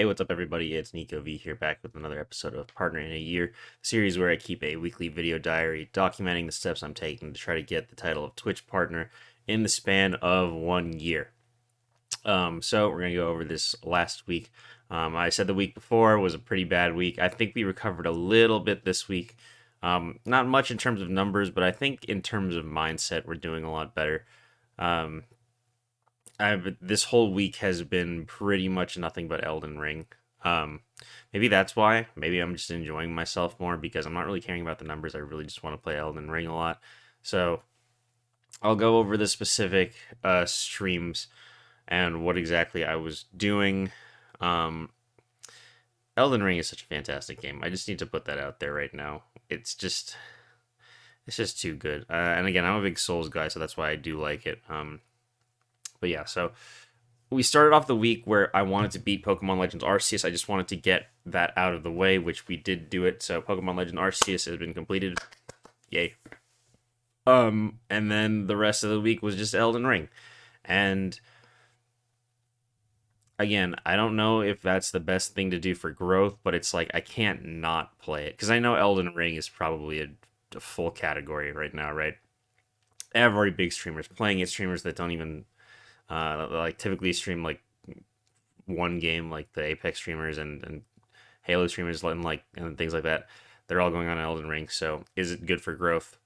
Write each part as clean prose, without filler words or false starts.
Hey, what's up, everybody? It's Nico V here, back with another episode of Partner in a Year, a series where I keep a weekly video diary documenting the steps I'm taking to try to get the title of Twitch partner in the span of 1 year. So we're gonna go over this last week. I said the week before was a pretty bad week. I think we recovered a little bit this week. Not much in terms of numbers, but I think in terms of mindset, we're doing a lot better. Um, this whole week has been pretty much nothing but Elden Ring. Um, Maybe that's why. Maybe I'm just enjoying myself more because I'm not really caring about the numbers. I really just want to play Elden Ring a lot. So I'll go over the specific streams and what exactly I was doing. Um, Elden Ring is such a fantastic game. I just need to put that out there right now. It's just too good. And again, I'm a big Souls guy, so that's why I do like it. But yeah, so we started off the week where I wanted to beat Pokemon Legends Arceus. I just wanted to get that out of the way, which we did do it. So Pokemon Legends Arceus has been completed. Yay. And then the rest of the week was just Elden Ring. And again, I don't know if that's the best thing to do for growth, but it's like I can't not play it because I know Elden Ring is probably a full category right now, right? Every big streamers playing it, streamers that don't even like typically stream like one game, like the Apex streamers and Halo streamers and things like that. They're all going on Elden Ring. So is it good for growth?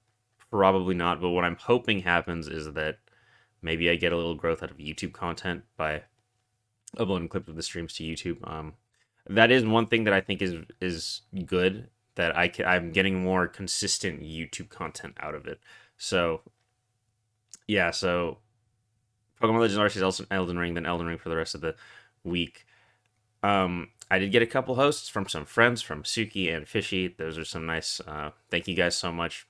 Probably not. But what I'm hoping happens is that maybe I get a little growth out of YouTube content by uploading clips of the streams to YouTube. That is one thing that I think is good, that I'm getting more consistent YouTube content out of it. So yeah, so Pokemon Legends Arceus, Elden Ring, then Elden Ring for the rest of the week. I did get a couple hosts from some friends, from Suki and Fishy. Those are some nice. Thank you guys so much.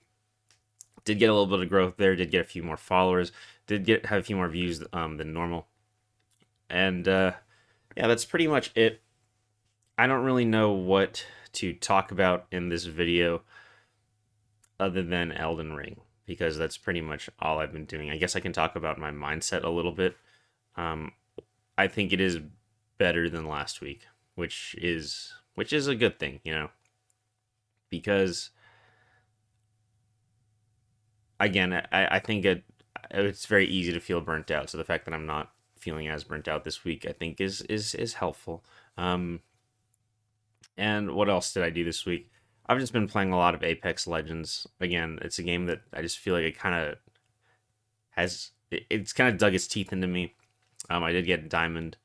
Did get a little bit of growth there. Did get a few more followers. Have a few more views than normal. And yeah, that's pretty much it. I don't really know what to talk about in this video other than Elden Ring, because that's pretty much all I've been doing. I guess I can talk about my mindset a little bit. Um, I think it is better than last week, which is a good thing, because again, I think it's very easy to feel burnt out. So the fact that I'm not feeling as burnt out this week, I think is helpful. Um, and what else did I do this week? I've just been playing a lot of Apex Legends. Again, it's a game that I just feel like it kind of it's kind of dug its teeth into me. I did get Diamond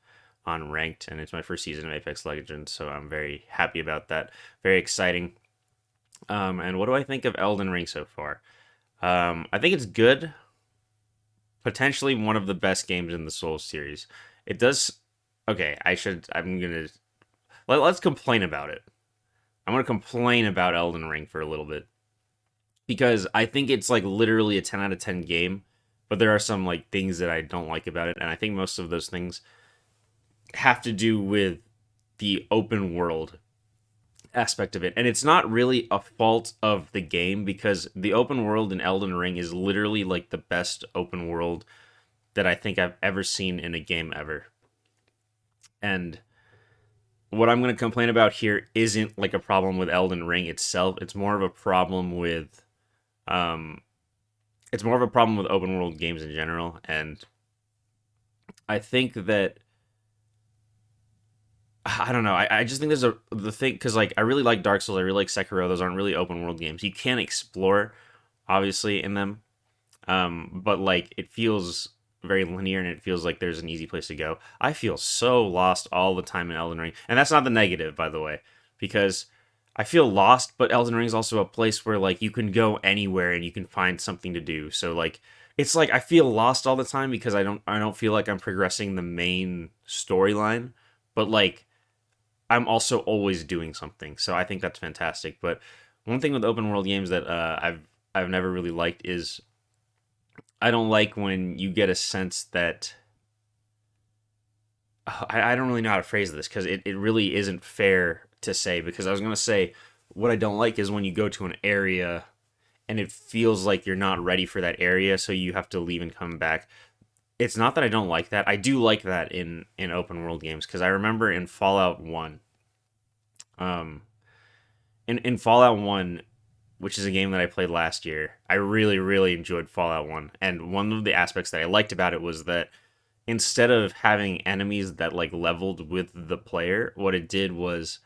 on Ranked, and it's my first season of Apex Legends, so I'm very happy about that. Very exciting. And what do I think of Elden Ring so far? I think it's good. Potentially one of the best games in the Souls series. It does. Okay, let's complain about it. I'm gonna complain about Elden Ring for a little bit because I think it's like literally a 10 out of 10 game, but there are some like things that I don't like about it, and I think most of those things have to do with the open world aspect of it. And it's not really a fault of the game, because the open world in Elden Ring is literally like the best open world that I think I've ever seen in a game ever. And what I'm going to complain about here isn't like a problem with Elden Ring itself. It's more of a problem with open world games in general. And I think that I don't know. I just think the thing, because like I really like Dark Souls. I really like Sekiro. Those aren't really open world games. You can explore, obviously, in them, but like it feels very linear, and it feels like there's an easy place to go. I feel so lost all the time in Elden Ring, and that's not the negative, by the way, because I feel lost. But Elden Ring is also a place where like you can go anywhere and you can find something to do. So like it's like I feel lost all the time because I don't feel like I'm progressing the main storyline, but like I'm also always doing something. So I think that's fantastic. But one thing with open world games that I've never really liked is I don't like when you get a sense that I don't really know how to phrase this, because it really isn't fair to say, because I was going to say what I don't like is when you go to an area and it feels like you're not ready for that area, so you have to leave and come back. it's not that I don't like that. I do like that in open world games because I remember in Fallout 1, um in Fallout 1, which is a game that I played last year, I really really enjoyed Fallout 1. And one of the aspects that I liked about it was that instead of having enemies that like leveled with the player, what it did was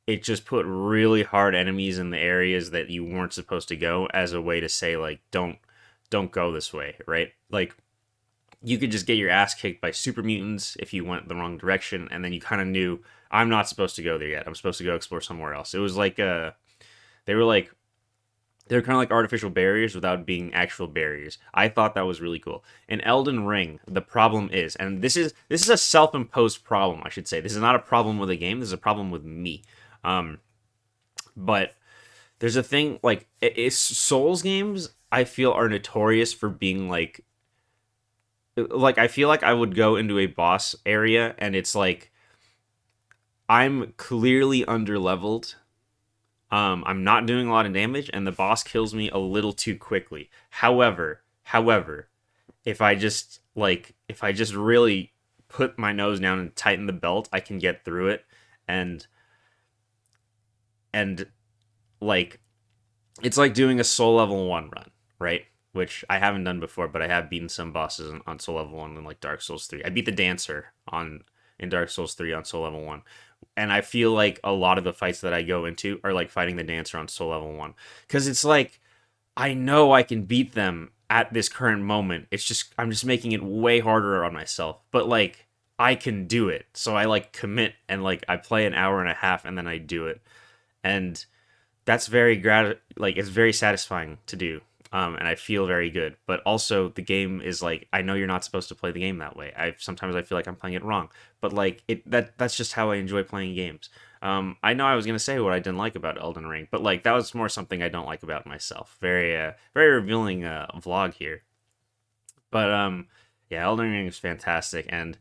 it just put really hard enemies in the areas that you weren't supposed to go as a way to say like don't go this way, right? Like you could just get your ass kicked by super mutants if you went the wrong direction, and then you kind of knew I'm not supposed to go there yet. I'm supposed to go explore somewhere else. It was like they were like they were kind of like artificial barriers without being actual barriers. I thought that was really cool. In Elden Ring, the problem is, and this is a self-imposed problem, I should say. This is not a problem with the game. This is a problem with me. Um, but there's a thing like it's Souls games. I feel are notorious for being like I feel like I would go into a boss area and it's like I'm clearly underleveled. I'm not doing a lot of damage, and the boss kills me a little too quickly. However, if I just really put my nose down and tighten the belt, I can get through it, and and like it's like doing a soul level 1 run, right? Which I haven't done before, but I have beaten some bosses on soul level 1 in like Dark Souls 3. I beat the dancer on in Dark Souls 3 on soul level 1. And I feel like a lot of the fights that I go into are like fighting the dancer on soul level 1, cuz it's like I know I can beat them at this current moment. It's just I'm just making it way harder on myself. But like I can do it. So I like commit and like I play an hour and a half and then I do it. And that's very like it's very satisfying to do, and I feel very good. But also the game is like I know you're not supposed to play the game that way. I sometimes I feel like I'm playing it wrong, but like that's just how I enjoy playing games. I know I was gonna say what I didn't like about Elden Ring, but like that was more something I don't like about myself. Very revealing vlog here. But yeah, Elden Ring is fantastic, and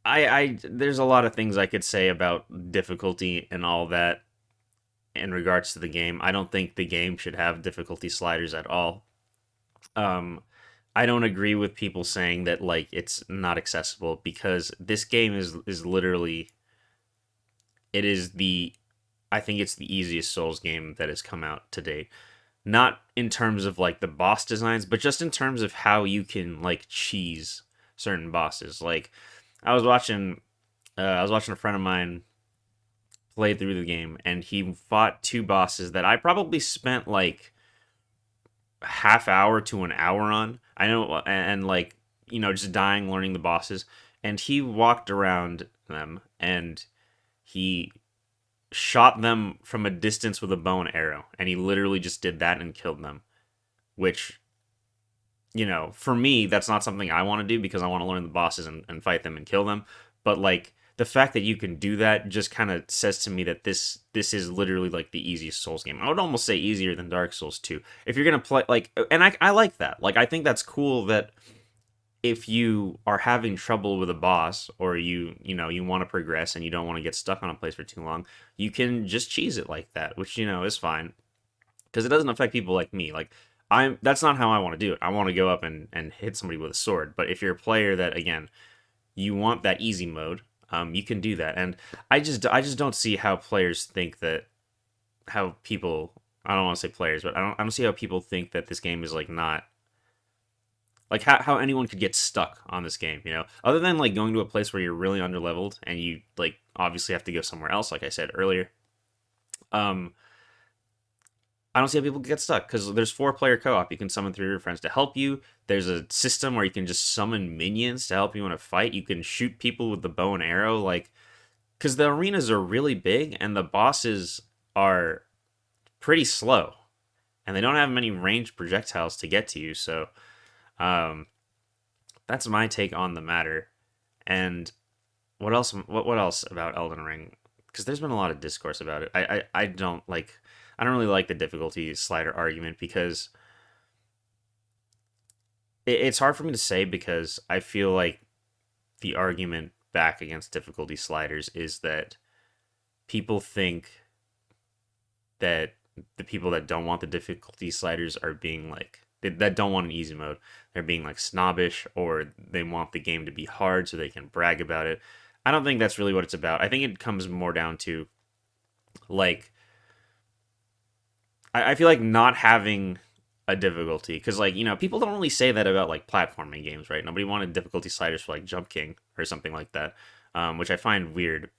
I there's a lot of things I could say about difficulty and all that in regards to the game. I don't think the game should have difficulty sliders at all. Um, I don't agree with people saying that like it's not accessible because this game is literally it is the I think it's the easiest Souls game that has come out to date. Not in terms of like the boss designs, but just in terms of how you can like cheese certain bosses. Like I was watching I was watching a friend of mine play through the game and he fought two bosses that I probably spent like half hour to an hour on. I know, and like just dying learning the bosses. And he walked around them and he shot them from a distance with a bow and arrow, and he literally just did that and killed them. Which, for me, that's not something I want to do because I want to learn the bosses and fight them and kill them. But like the fact that you can do that just kind of says to me that this is literally like the easiest Souls game. I would almost say easier than Dark Souls 2. If you're gonna play like, and I like that. Like I think that's cool that if you are having trouble with a boss or you want to progress and you don't want to get stuck on a place for too long, you can just cheese it like that, which is fine because it doesn't affect people like me. Like that's not how I want to do it. I want to go up and hit somebody with a sword. But if you're a player that again you want that easy mode, you can do that. And I just don't see how players think that how people I don't want to say players, but I don't see how people think that this game is like not like how anyone could get stuck on this game, other than like going to a place where you're really underleveled and you like obviously have to go somewhere else, like I said earlier. Um, I don't see how people get stuck because there's 4-player co-op. You can summon 3 of your friends to help you. There's a system where you can just summon minions to help you in a fight. You can shoot people with the bow and arrow, like because the arenas are really big and the bosses are pretty slow, and they don't have many ranged projectiles to get to you. So um, that's my take on the matter. And what else? What else about Elden Ring? Because there's been a lot of discourse about it. I don't like. I don't really like the difficulty slider argument because it's hard for me to say because I feel like the argument back against difficulty sliders is that people think that the people that don't want the difficulty sliders are being like that don't want an easy mode. They're being like snobbish, or they want the game to be hard so they can brag about it. I don't think that's really what it's about. I think it comes more down to like I feel like not having a difficulty, because like people don't really say that about like platforming games, right? Nobody wanted difficulty sliders for like Jump King or something like that, which I find weird.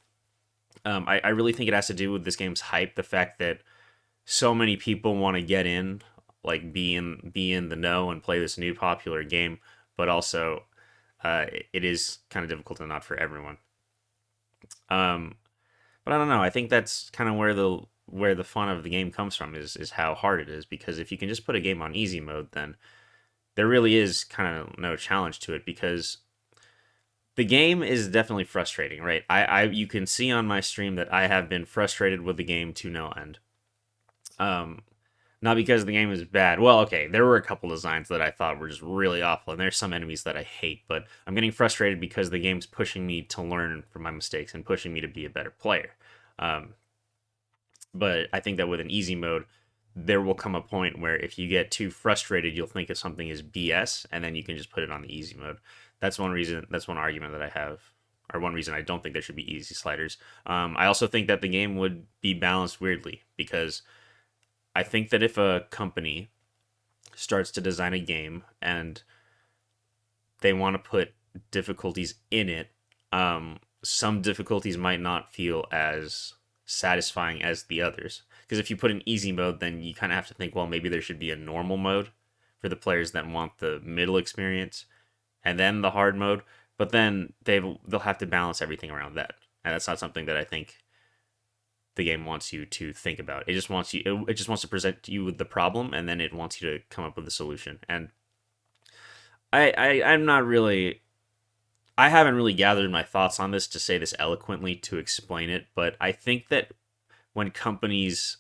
I really think it has to do with this game's hype, the fact that so many people want to get in, like be in the know and play this new popular game, but also it is kind of difficult and not for everyone. Um, but I don't know. I think that's kind of where the fun of the game comes from is how hard it is. Because if you can just put a game on easy mode, then there really is kind of no challenge to it, because the game is definitely frustrating, right? I you can see on my stream that I have been frustrated with the game to no end. Um, Not because the game is bad. Well, okay, there were a couple designs that I thought were just really awful, and there's some enemies that I hate, but I'm getting frustrated because the game's pushing me to learn from my mistakes and pushing me to be a better player. Um, but I think that with an easy mode, there will come a point where if you get too frustrated, you'll think if something is BS, and then you can just put it on the easy mode. That's one reason. That's one argument that I have, or one reason I don't think there should be easy sliders. I also think that the game would be balanced weirdly, because I think that if a company starts to design a game and they want to put difficulties in it, some difficulties might not feel as satisfying as the others. Because if you put an easy mode, then you kind of have to think, well, maybe there should be a normal mode for the players that want the middle experience, and then the hard mode. But then they'll have to balance everything around that, and that's not something that I think the game wants you to think about. It just wants to present you with the problem, and then it wants you to come up with a solution. And I'm not really I haven't really gathered my thoughts on this to say this eloquently to explain it, but I think that when companies,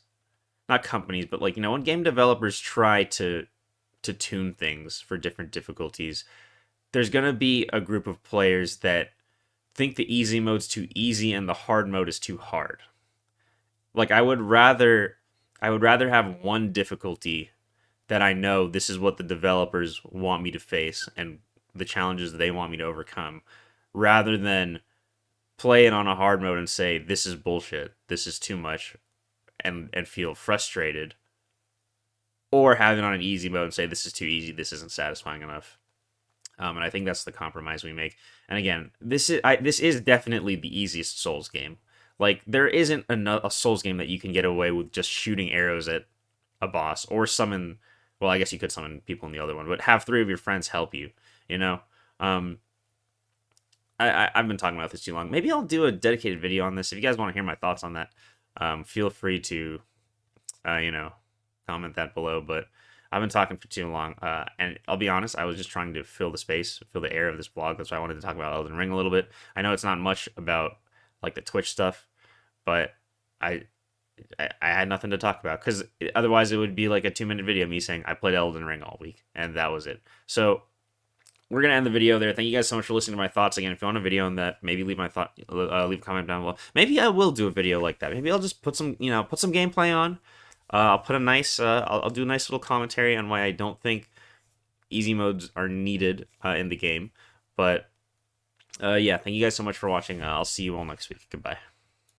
not companies, but like when game developers try to tune things for different difficulties, there's going to be a group of players that think the easy mode's too easy and the hard mode is too hard. Like I would rather have one difficulty that I know this is what the developers want me to face and the challenges they want me to overcome, rather than play it on a hard mode and say this is bullshit, this is too much, and feel frustrated, or have it on an easy mode and say this is too easy, this isn't satisfying enough. And I think that's the compromise we make. And again, this is definitely the easiest Souls game. Like there isn't a Souls game that you can get away with just shooting arrows at a boss or summon. Well, I guess you could summon people in the other one, but have three of your friends help you. You know, um, I've been talking about this too long. Maybe I'll do a dedicated video on this. If you guys want to hear my thoughts on that, feel free to, uh, you know, comment that below. But I've been talking for too long, and I'll be honest, I was just trying to fill the space, fill the air of this blog. That's why I wanted to talk about Elden Ring a little bit. I know it's not much about like the Twitch stuff, but I I had nothing to talk about, because otherwise it would be like a 2-minute video of me saying I played Elden Ring all week and that was it. So we're gonna end the video there. Thank you guys so much for listening to my thoughts. Again, if you want a video on that, maybe leave a comment down below. Maybe I will do a video like that. Maybe I'll just put some gameplay on. I'll put a nice I'll do a nice little commentary on why I don't think easy modes are needed in the game. But yeah, thank you guys so much for watching. I'll see you all next week. Goodbye.